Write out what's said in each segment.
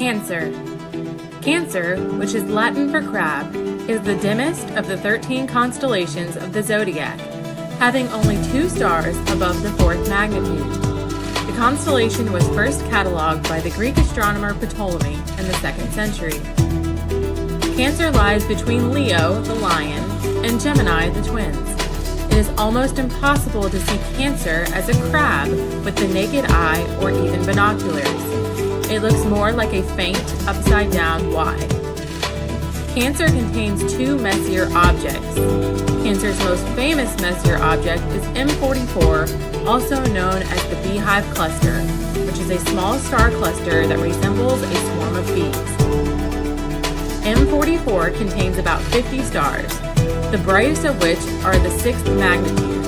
Cancer. Cancer, which is Latin for crab, is the dimmest of the 13 constellations of the zodiac, having only 2 stars above the 4th magnitude. The constellation was first cataloged by the Greek astronomer Ptolemy in the 2nd century. Cancer lies between Leo, the lion, and Gemini, the twins. It is almost impossible to see Cancer as a crab with the naked eye or even binoculars. It looks more like a faint, upside-down Y. Cancer contains 2 Messier objects. Cancer's most famous Messier object is M44, also known as the Beehive Cluster, which is a small star cluster that resembles a swarm of bees. M44 contains about 50 stars, the brightest of which are the 6th magnitude.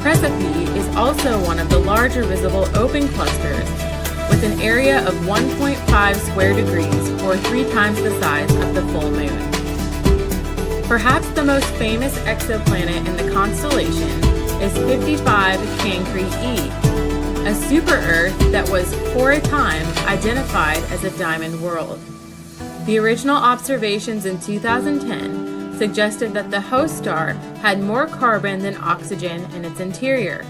Precipice is also one of the larger visible open clusters, with an area of 1.5 square degrees, or 3 times the size of the full moon. Perhaps the most famous exoplanet in the constellation is 55 Cancri E, a super-Earth that was, for a time, identified as a diamond world. The original observations in 2010 suggested that the host star had more carbon than oxygen in its interior.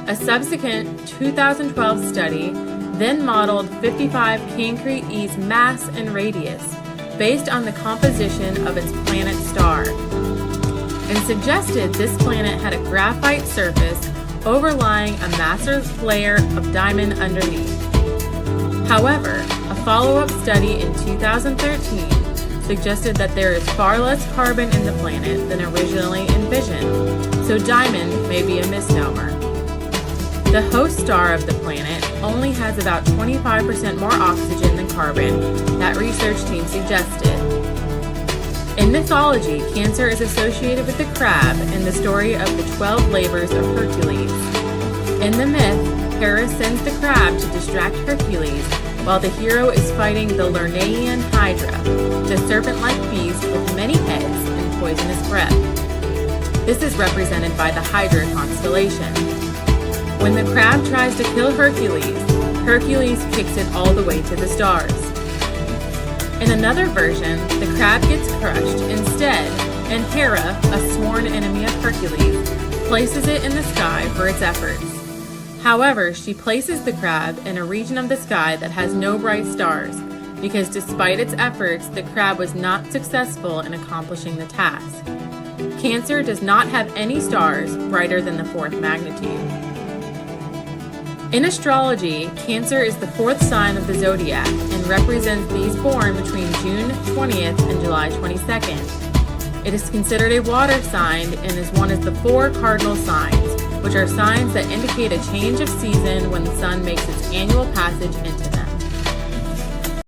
A subsequent 2012 study then modeled 55 Cancri E's mass and radius based on the composition of its planet star, and suggested this planet had a graphite surface overlying a massive layer of diamond underneath. However, a follow-up study in 2013 suggested that there is far less carbon in the planet than originally envisioned, so diamond may be a misnomer. The host star of the planet only has about 25% more oxygen than carbon, that research team suggested. In mythology, Cancer is associated with the crab in the story of the 12 labors of Hercules. In the myth, Hera sends the crab to distract Hercules while the hero is fighting the Lernaean Hydra, the serpent-like beast with many heads and poisonous breath. This is represented by the Hydra constellation. When the crab tries to kill Hercules, Hercules kicks it all the way to the stars. In another version, the crab gets crushed instead, and Hera, a sworn enemy of Hercules, places it in the sky for its efforts. However, she places the crab in a region of the sky that has no bright stars, because despite its efforts, the crab was not successful in accomplishing the task. Cancer does not have any stars brighter than the 4th magnitude. In astrology, Cancer is the 4th sign of the zodiac and represents these born between June 20th and July 22nd. It is considered a water sign and is one of the 4 cardinal signs, which are signs that indicate a change of season when the sun makes its annual passage into